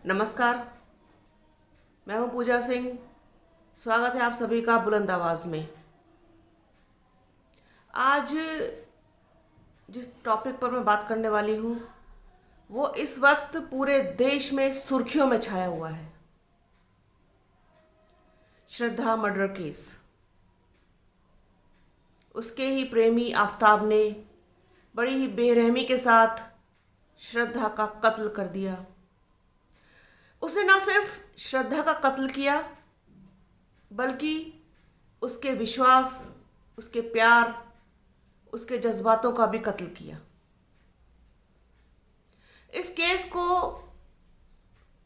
नमस्कार। मैं हूं पूजा सिंह। स्वागत है आप सभी का बुलंद आवाज़ में। आज जिस टॉपिक पर मैं बात करने वाली हूं वो इस वक्त पूरे देश में सुर्खियों में छाया हुआ है। श्रद्धा मर्डर केस। उसके ही प्रेमी आफताब ने बड़ी ही बेरहमी के साथ श्रद्धा का कत्ल कर दिया। उसने न सिर्फ श्रद्धा का कत्ल किया बल्कि उसके विश्वास, उसके प्यार, उसके जज्बातों का भी कत्ल किया। इस केस को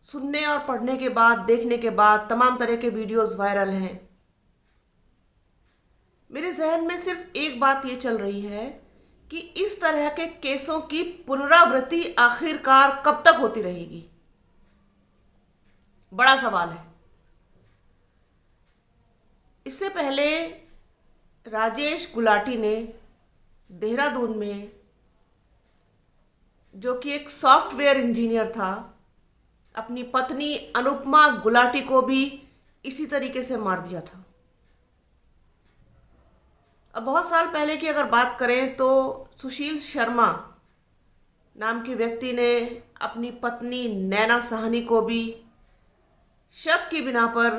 सुनने और पढ़ने के बाद, देखने के बाद तमाम तरह के वीडियोस वायरल हैं। मेरे जहन में सिर्फ एक बात ये चल रही है कि इस तरह के केसों की पुनरावृत्ति आखिरकार कब तक होती रहेगी। बड़ा सवाल है। इससे पहले राजेश गुलाटी ने देहरादून में, जो कि एक सॉफ्टवेयर इंजीनियर था, अपनी पत्नी अनुपमा गुलाटी को भी इसी तरीके से मार दिया था। अब बहुत साल पहले की अगर बात करें तो सुशील शर्मा नाम के व्यक्ति ने अपनी पत्नी नैना साहनी को भी शक की बिना पर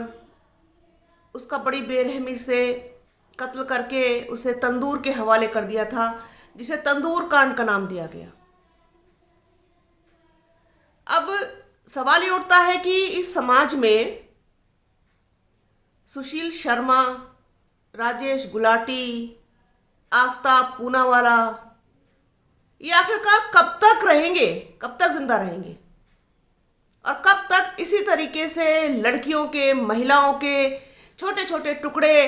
उसका बड़ी बेरहमी से कत्ल करके उसे तंदूर के हवाले कर दिया था, जिसे तंदूर कांड का नाम दिया गया। अब सवाल ये उठता है कि इस समाज में सुशील शर्मा, राजेश गुलाटी, आफताब पूनावाला, ये आखिरकार कब तक रहेंगे, कब तक जिंदा रहेंगे और कब तक इसी तरीके से लड़कियों के, महिलाओं के छोटे छोटे टुकड़े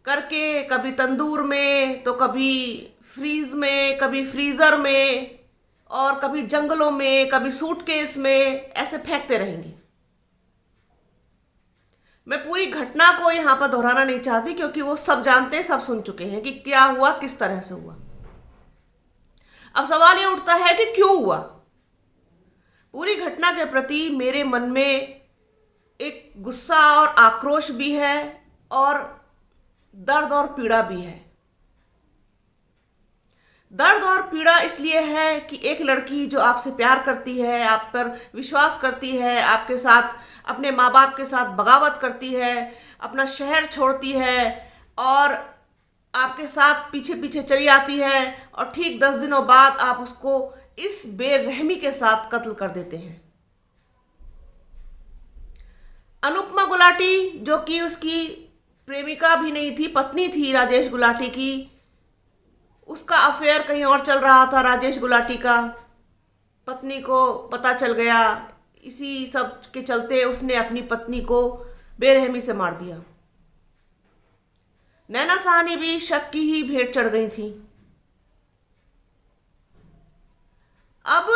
करके, कभी तंदूर में तो कभी फ्रीज में, कभी फ्रीज़र में और कभी जंगलों में, कभी सूटकेस में ऐसे फेंकते रहेंगे। मैं पूरी घटना को यहाँ पर दोहराना नहीं चाहती क्योंकि वो सब जानते हैं, सब सुन चुके हैं कि क्या हुआ, किस तरह से हुआ। अब सवाल ये उठता है कि क्यों हुआ। पूरी घटना के प्रति मेरे मन में एक गुस्सा और आक्रोश भी है और दर्द और पीड़ा भी है। दर्द और पीड़ा इसलिए है कि एक लड़की जो आपसे प्यार करती है, आप पर विश्वास करती है, आपके साथ, अपने माँ बाप के साथ बगावत करती है, अपना शहर छोड़ती है और आपके साथ पीछे पीछे चली आती है और ठीक 10 दिनों बाद आप उसको इस बेरहमी के साथ कत्ल कर देते हैं। अनुपमा गुलाटी, जो कि उसकी प्रेमिका भी नहीं थी, पत्नी थी राजेश गुलाटी की, उसका अफेयर कहीं और चल रहा था। राजेश गुलाटी का पत्नी को पता चल गया। इसी सब के चलते उसने अपनी पत्नी को बेरहमी से मार दिया। नैना साहनी भी शक की ही भेंट चढ़ गई थी। अब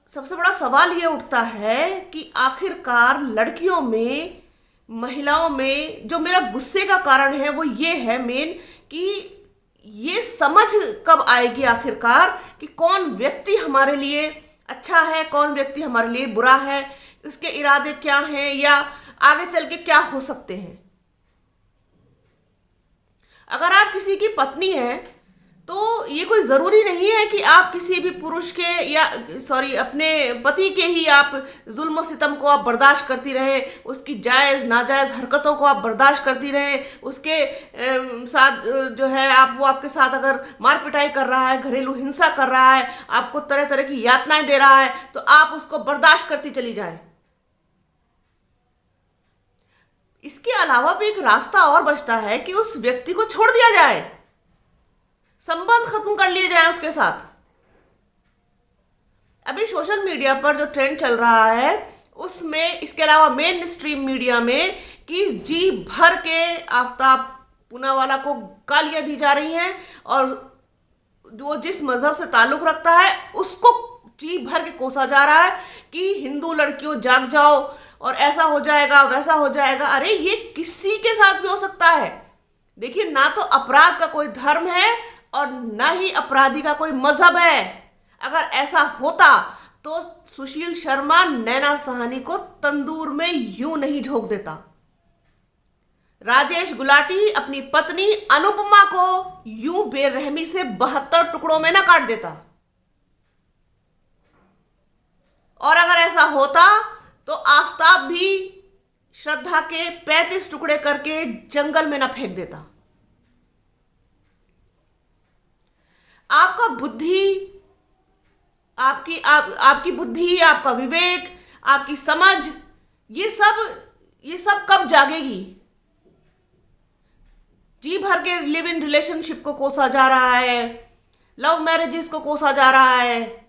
सबसे बड़ा सवाल ये उठता है कि आखिरकार लड़कियों में, महिलाओं में जो मेरा गुस्से का कारण है वो ये है मेन कि ये समझ कब आएगी आखिरकार कि कौन व्यक्ति हमारे लिए अच्छा है, कौन व्यक्ति हमारे लिए बुरा है, उसके इरादे क्या हैं या आगे चल के क्या हो सकते हैं। अगर आप किसी की पत्नी हैं तो ये कोई ज़रूरी नहीं है कि आप किसी भी पुरुष के अपने पति के ही आप जुल्म सितम को आप बर्दाश्त करती रहे, उसकी जायज़ नाजायज़ हरकतों को आप बर्दाश्त करती रहे, उसके साथ जो है वो आपके साथ अगर मार पिटाई कर रहा है, घरेलू हिंसा कर रहा है, आपको तरह तरह की यातनाएं दे रहा है तो आप उसको बर्दाश्त करती चली जाए। इसके अलावा भी एक रास्ता और बचता है कि उस व्यक्ति को छोड़ दिया जाए, संबंध खत्म कर लिए जाए उसके साथ। अभी सोशल मीडिया पर जो ट्रेंड चल रहा है उसमें, इसके अलावा मेन स्ट्रीम मीडिया में, कि जी भर के आफताब पूनावाला को गालियां दी जा रही हैं और वो जिस मजहब से ताल्लुक रखता है उसको जी भर के कोसा जा रहा है कि हिंदू लड़कियों जाग जाओ और ऐसा हो जाएगा, वैसा हो जाएगा। अरे ये किसी के साथ भी हो सकता है। देखिए, ना तो अपराध का कोई धर्म है और ना ही अपराधी का कोई मजहब है। अगर ऐसा होता तो सुशील शर्मा नैना साहनी को तंदूर में यूं नहीं झोंक देता। राजेश गुलाटी अपनी पत्नी अनुपमा को यूं बेरहमी से 72 टुकड़ों में ना काट देता। और अगर ऐसा होता तो आफताब भी श्रद्धा के 35 टुकड़े करके जंगल में ना फेंक देता। आपका बुद्धि, आपकी बुद्धि, आपका विवेक, आपकी समझ, ये सब कब जागेगी? जी भर के लिव इन रिलेशनशिप को कोसा जा रहा है, लव मैरिजेस को कोसा जा रहा है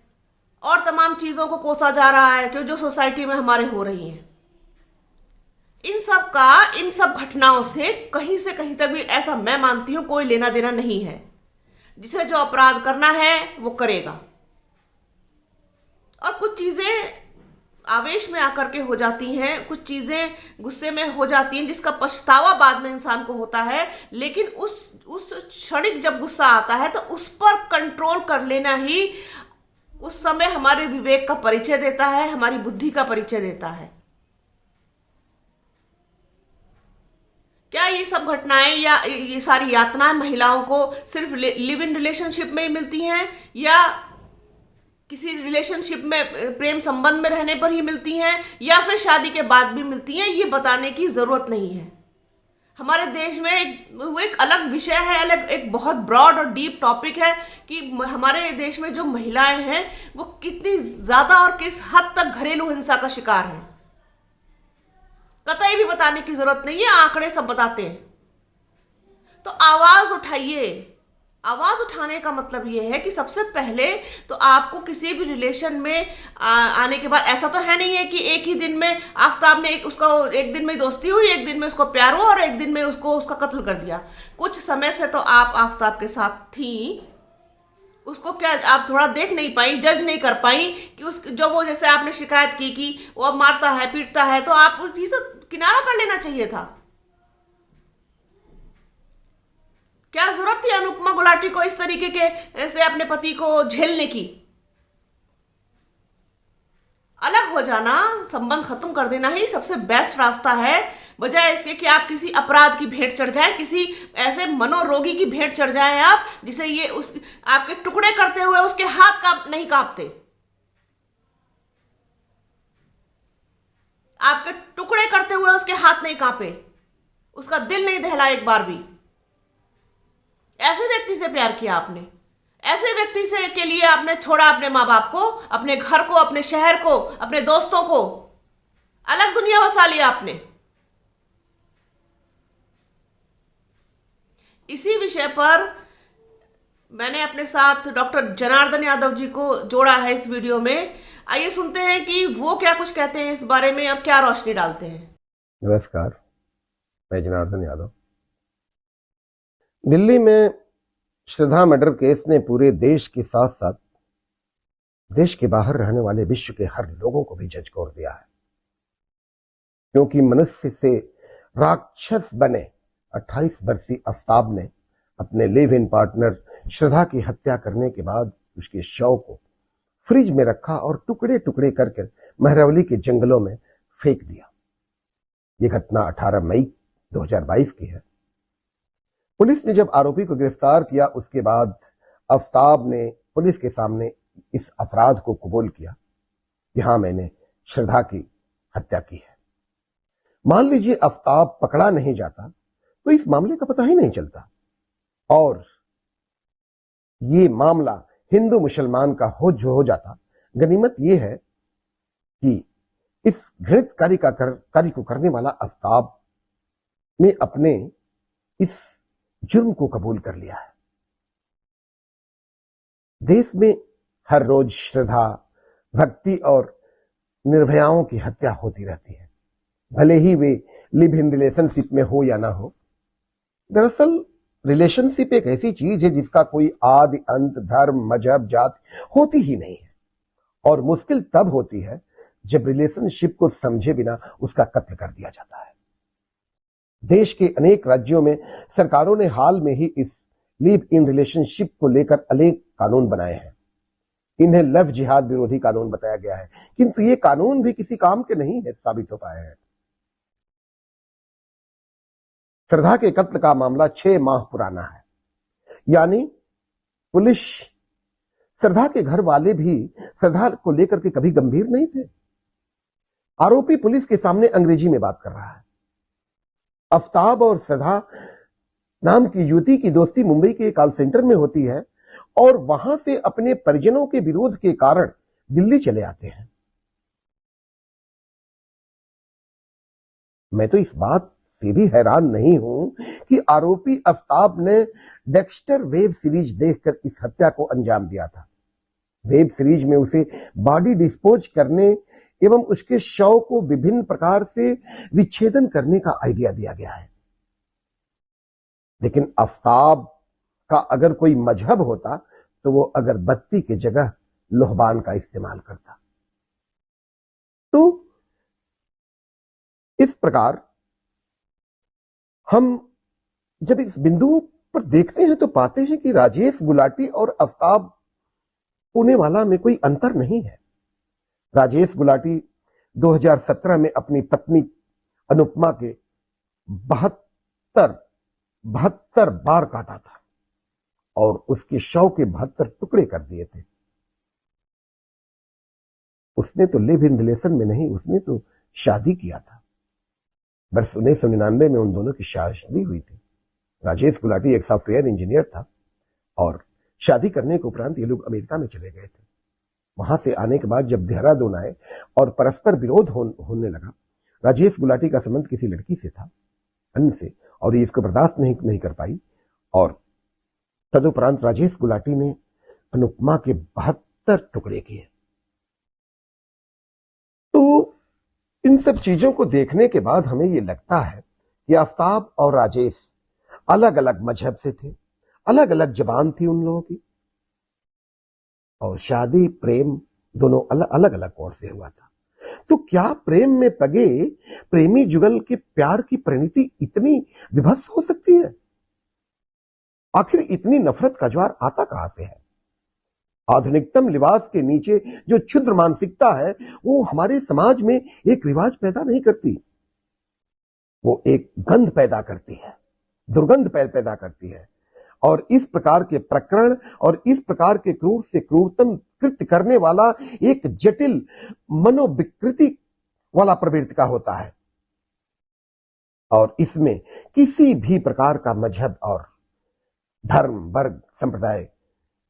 और तमाम चीजों को कोसा जा रहा है कि जो सोसाइटी में हमारे हो रही हैं। इन सब घटनाओं से कहीं तक भी ऐसा मैं मानती हूं कोई लेना देना नहीं है। जिसे जो अपराध करना है वो करेगा। और कुछ चीजें आवेश में आकर के हो जाती हैं, कुछ चीजें गुस्से में हो जाती हैं जिसका पछतावा बाद में इंसान को होता है। लेकिन उस क्षणिक जब गुस्सा आता है तो उस पर कंट्रोल कर लेना ही उस समय हमारे विवेक का परिचय देता है, हमारी बुद्धि का परिचय देता है। क्या ये सब घटनाएं या ये सारी यातनाएं महिलाओं को सिर्फ लिव इन रिलेशनशिप में ही मिलती हैं या किसी रिलेशनशिप में प्रेम संबंध में रहने पर ही मिलती हैं या फिर शादी के बाद भी मिलती हैं? ये बताने की जरूरत नहीं है। हमारे देश में एक अलग विषय है, अलग एक बहुत ब्रॉड और डीप टॉपिक है कि हमारे देश में जो महिलाएं हैं वो कितनी ज्यादा और किस हद तक घरेलू हिंसा का शिकार हैं। कतई भी बताने की जरूरत नहीं है, आंकड़े सब बताते हैं। तो आवाज उठाइए। आवाज उठाने का मतलब यह है कि सबसे पहले तो आपको किसी भी रिलेशन में आने के बाद ऐसा तो है नहीं है कि एक ही दिन में आफताब ने उसका एक दिन में दोस्ती हुई, एक दिन में उसको प्यार हुआ और एक दिन में उसका कत्ल कर दिया। कुछ समय से तो आप आफताब के साथ थी, उसको क्या आप थोड़ा देख नहीं पाई, जज नहीं कर पाई कि जो वो जैसे आपने शिकायत की कि वो अब मारता है पीटता है, तो आप उस चीज से किनारा कर लेना चाहिए था। क्या जरूरत थी अनुपमा गुलाटी को इस तरीके के ऐसे अपने पति को झेलने की? अलग हो जाना, संबंध खत्म कर देना ही सबसे बेस्ट रास्ता है, बजाय इसके कि आप किसी अपराध की भेंट चढ़ जाए, किसी ऐसे मनोरोगी की भेंट चढ़ जाए आप जिसे ये आपके टुकड़े करते हुए उसके हाथ नहीं कांपते, आपके टुकड़े करते हुए उसके हाथ नहीं कांपे, उसका दिल नहीं दहला एक बार भी। ऐसे व्यक्ति से प्यार किया आपने, ऐसे व्यक्ति से के लिए आपने छोड़ा अपने माँ बाप को, अपने घर को, अपने शहर को, अपने दोस्तों को, अलग दुनिया बसा लिया आपने। इसी विषय पर मैंने अपने साथ डॉक्टर जनार्दन यादव जी को जोड़ा है इस वीडियो में। आइए सुनते हैं कि वो क्या कुछ कहते हैं इस बारे में और क्या रोशनी डालते हैं। नमस्कार, मैं जनार्दन यादव। दिल्ली में श्रद्धा मर्डर केस ने पूरे देश के साथ साथ देश के बाहर रहने वाले विश्व के हर लोगों को भी झकझोर दिया है, क्योंकि मनुष्य से राक्षस बने 28 वर्षीय आफताब ने अपने लिव इन पार्टनर श्रद्धा की हत्या करने के बाद उसके शव को फ्रिज में रखा और टुकड़े टुकड़े करके महरौली के जंगलों में फेंक दिया। यह घटना 18 मई 2022 की है। पुलिस ने जब आरोपी को गिरफ्तार किया उसके बाद आफताब ने पुलिस के सामने इस अपराध को कबूल किया कि हाँ, मैंने श्रद्धा की हत्या की है। मान लीजिए आफताब पकड़ा नहीं जाता तो इस मामले का पता ही नहीं चलता और ये मामला हिंदू मुसलमान का हो जाता। गनीमत यह है कि इस घृणित कार्य को करने वाला आफताब ने अपने इस जुर्म को कबूल कर लिया है। देश में हर रोज श्रद्धा, भक्ति और निर्भयाओं की हत्या होती रहती है, भले ही वे लिव इन रिलेशनशिप में हो या ना हो। दरअसल रिलेशनशिप एक ऐसी चीज है जिसका कोई आदि अंत, धर्म, मजहब, जाति होती ही नहीं है और मुश्किल तब होती है जब रिलेशनशिप को समझे बिना उसका कत्ल कर दिया जाता है। देश के अनेक राज्यों में सरकारों ने हाल में ही इस लिव इन रिलेशनशिप को लेकर अनेक कानून बनाए हैं। इन्हें लव जिहाद विरोधी कानून बताया गया है, किंतु ये कानून भी किसी काम के नहीं है साबित हो पाए हैं। श्रद्धा के कत्ल का मामला 6 माह पुराना है, यानी पुलिस, श्रद्धा के घर वाले भी श्रद्धा को लेकर के कभी गंभीर नहीं थे। आरोपी पुलिस के सामने अंग्रेजी में बात कर रहा है। आफ्ताब और श्रद्धा नाम की युवती की दोस्ती मुंबई के कॉल सेंटर में होती है और वहां से अपने परिजनों के विरोध के कारण दिल्ली चले आते हैं। मैं तो इस बात से भी हैरान नहीं हूं कि आरोपी आफ्ताब ने डेक्स्टर वेब सीरीज देखकर इस हत्या को अंजाम दिया था। वेब सीरीज में उसे बॉडी डिस्पोज करने एवं उसके शव को विभिन्न प्रकार से विच्छेदन करने का आइडिया दिया गया है। लेकिन आफ्ताब का अगर कोई मजहब होता तो वो अगरबत्ती की जगह लोहबान का इस्तेमाल करता। तो इस प्रकार हम जब इस बिंदु पर देखते हैं तो पाते हैं कि राजेश गुलाटी और आफ्ताब पूनेवाला में कोई अंतर नहीं है। राजेश गुलाटी 2017 में अपनी पत्नी अनुपमा के 72 बार काटा था और उसके शव के 72 टुकड़े कर दिए थे। उसने तो लिव इन रिलेशन में नहीं, उसने तो शादी किया था। वर्ष 1999 में उन दोनों की शादी हुई थी। राजेश गुलाटी एक सॉफ्टवेयर इंजीनियर था और शादी करने के उपरांत ये लोग अमेरिका में चले गए थे। वहां से आने के बाद जब देहरादून आए और परस्पर विरोध होने लगा, राजेश गुलाटी का संबंध किसी लड़की से था, अन्य से, और ये इसको बर्दाश्त नहीं कर पाई और तदुपरांत राजेश गुलाटी ने अनुपमा के 72 टुकड़े किए। तो इन सब चीजों को देखने के बाद हमें यह लगता है कि आफ्ताब और राजेश अलग अलग मजहब से थे, अलग अलग जबान थी उन लोगों की, और शादी प्रेम दोनों अलग अलग कोण से हुआ था। तो क्या प्रेम में पगे प्रेमी जुगल के प्यार की परिणति इतनी विभत्स हो सकती है? आखिर इतनी नफरत का ज्वार आता कहां से है? आधुनिकतम लिबास के नीचे जो क्षुद्र मानसिकता है वो हमारे समाज में एक रिवाज पैदा नहीं करती, वो एक गंध पैदा करती है, दुर्गंध पैदा करती है। और इस प्रकार के प्रकरण और इस प्रकार के क्रूर से क्रूरतम कृत्य करने वाला एक जटिल मनोविकृति वाला प्रवृत्ति का होता है और इसमें किसी भी प्रकार का मजहब और धर्म, वर्ग, संप्रदाय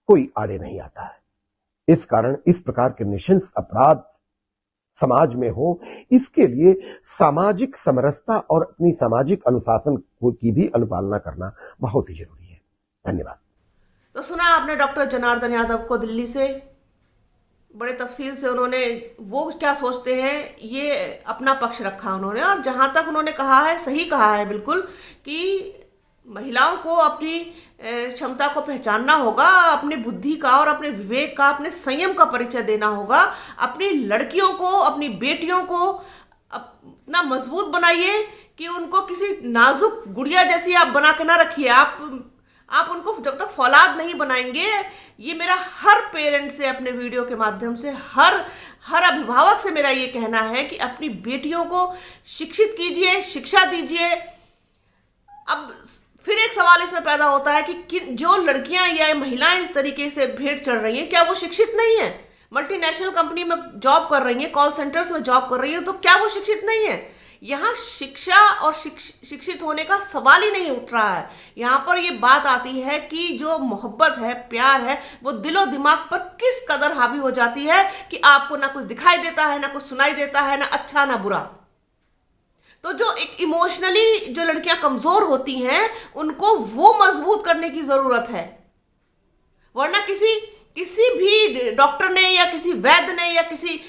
कोई आड़े नहीं आता है। इस कारण इस प्रकार के नृशंस अपराध समाज में हो, इसके लिए सामाजिक समरसता और अपनी सामाजिक अनुशासन की भी अनुपालना करना बहुत ही जरूरी है। धन्यवाद। तो सुना आपने डॉक्टर जनार्दन यादव को दिल्ली से, बड़े तफसील से उन्होंने वो क्या सोचते हैं ये अपना पक्ष रखा उन्होंने, और जहां तक उन्होंने कहा है सही कहा है बिल्कुल कि महिलाओं को अपनी क्षमता को पहचानना होगा, अपनी बुद्धि का और अपने विवेक का, अपने संयम का परिचय देना होगा। अपनी लड़कियों को, अपनी बेटियों को इतना मजबूत बनाइए कि उनको किसी नाजुक गुड़िया जैसी आप बना के ना रखिए। आप उनको जब तक फौलाद नहीं बनाएंगे, ये मेरा हर पेरेंट से अपने वीडियो के माध्यम से, हर अभिभावक से मेरा ये कहना है कि अपनी बेटियों को शिक्षित कीजिए, शिक्षा दीजिए। अब फिर एक सवाल इसमें पैदा होता है कि जो लड़कियां या महिलाएं इस तरीके से भेंट चढ़ रही हैं, क्या वो शिक्षित नहीं है? मल्टीनेशनल कंपनी में जॉब कर रही हैं, कॉल सेंटर्स में जॉब कर रही हैं, तो क्या वो शिक्षित नहीं है? यहाँ शिक्षा और शिक्षित होने का सवाल ही नहीं उठ रहा है। यहाँ पर ये बात आती है कि जो मोहब्बत है, प्यार है, वो दिलो दिमाग पर किस कदर हावी हो जाती है कि आपको ना कुछ दिखाई देता है, ना कुछ सुनाई देता है, ना अच्छा ना बुरा। तो जो एक इमोशनली जो लड़कियां कमजोर होती हैं, उनको वो मजबूत करने की जरूरत है। वरना किसी भी डॉक्टर ने या किसी वैद्य ने या किसी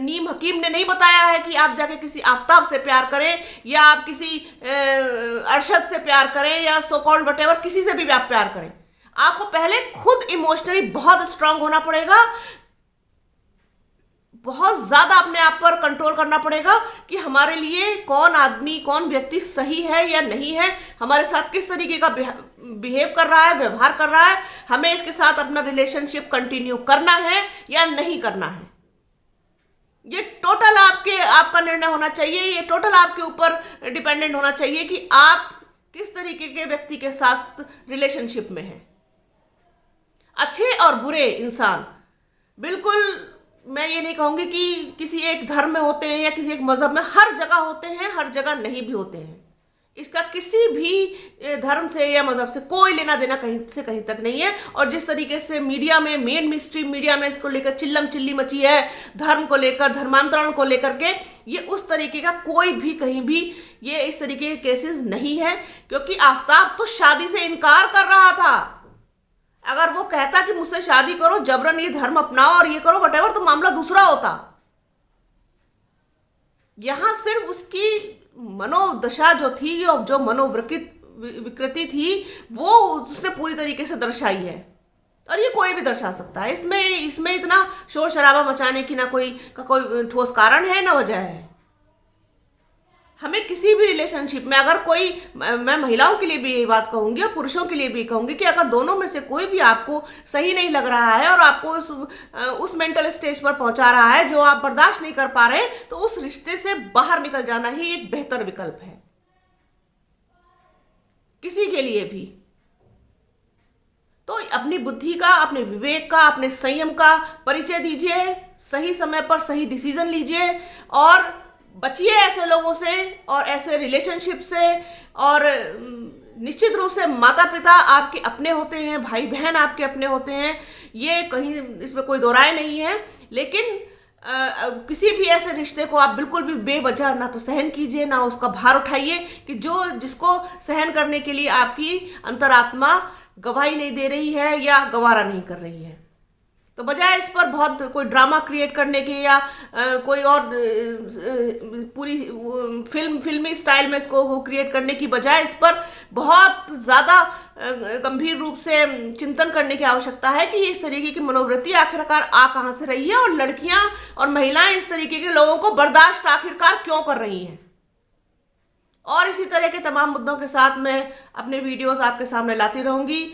नीम हकीम ने नहीं बताया है कि आप जाके किसी आफ्ताब से प्यार करें या आप किसी अरशद से प्यार करें या सो कॉल्ड वटेवर, किसी से भी आप प्यार करें। आपको पहले खुद इमोशनली बहुत स्ट्रांग होना पड़ेगा, बहुत ज्यादा अपने आप पर कंट्रोल करना पड़ेगा कि हमारे लिए कौन आदमी, कौन व्यक्ति सही है या नहीं है, हमारे साथ किस तरीके का बिहेव कर रहा है, व्यवहार कर रहा है, हमें इसके साथ अपना रिलेशनशिप कंटिन्यू करना है या नहीं करना है। ये टोटल आपका निर्णय होना चाहिए, ये टोटल आपके ऊपर डिपेंडेंट होना चाहिए कि आप किस तरीके के व्यक्ति के साथ रिलेशनशिप में हैं। अच्छे और बुरे इंसान, बिल्कुल मैं ये नहीं कहूंगी कि किसी एक धर्म में होते हैं या किसी एक मजहब में, हर जगह होते हैं, हर जगह नहीं भी होते हैं। इसका किसी भी धर्म से या मजहब से कोई लेना देना कहीं से कहीं तक नहीं है। और जिस तरीके से मीडिया में, मेन स्ट्रीम मीडिया में इसको लेकर चिल्लम चिल्ली मची है, धर्म को लेकर, धर्मांतरण को लेकर के, ये उस तरीके का कोई भी कहीं भी ये इस तरीके के केसेस नहीं है। क्योंकि आफताब तो शादी से इनकार कर रहा था। अगर वो कहता कि मुझसे शादी करो, जबरन ये धर्म अपनाओ और ये करो वटेवर, तो मामला दूसरा होता। यहां सिर्फ उसकी मनोदशा जो थी और जो विकृति थी वो उसने पूरी तरीके से दर्शाई है। और ये कोई भी दर्शा सकता है। इसमें इतना शोर शराबा मचाने की ना कोई ठोस कारण है, ना वजह है। हमें किसी भी रिलेशनशिप में अगर कोई, मैं महिलाओं के लिए भी यही बात कहूंगी और पुरुषों के लिए भी कहूंगी कि अगर दोनों में से कोई भी आपको सही नहीं लग रहा है और आपको उस मेंटल स्टेज पर पहुंचा रहा है जो आप बर्दाश्त नहीं कर पा रहे, तो उस रिश्ते से बाहर निकल जाना ही एक बेहतर विकल्प है किसी के लिए भी। तो अपनी बुद्धि का, अपने विवेक का, अपने संयम का परिचय दीजिए, सही समय पर सही डिसीजन लीजिए और बचिए ऐसे लोगों से और ऐसे रिलेशनशिप से। और निश्चित रूप से माता पिता आपके अपने होते हैं, भाई बहन आपके अपने होते हैं, ये कहीं इसमें कोई दो राय नहीं है। लेकिन किसी भी ऐसे रिश्ते को आप बिल्कुल भी बेवजह ना तो सहन कीजिए, ना उसका भार उठाइए कि जिसको सहन करने के लिए आपकी अंतरात्मा गवाही नहीं दे रही है या गवारा नहीं कर रही है। तो बजाय इस पर बहुत कोई ड्रामा क्रिएट करने के या कोई और पूरी फिल्मी स्टाइल में इसको वो क्रिएट करने की बजाय इस पर बहुत ज़्यादा गंभीर रूप से चिंतन करने की आवश्यकता है कि इस तरीके की मनोवृत्ति आखिरकार आ कहाँ से रही है और लड़कियां और महिलाएं इस तरीके के लोगों को बर्दाश्त आखिरकार क्यों कर रही हैं। और इसी तरह के तमाम मुद्दों के साथ मैं अपने वीडियोस आपके सामने लाती रहूंगी।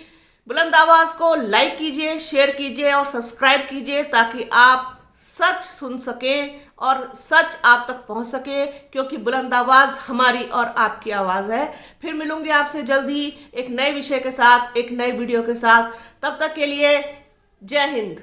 बुलंद आवाज को लाइक कीजिए, शेयर कीजिए और सब्सक्राइब कीजिए ताकि आप सच सुन सकें और सच आप तक पहुंच सके, क्योंकि बुलंद आवाज हमारी और आपकी आवाज है। फिर मिलूंगी आपसे जल्दी एक नए विषय के साथ, एक नए वीडियो के साथ। तब तक के लिए जय हिंद।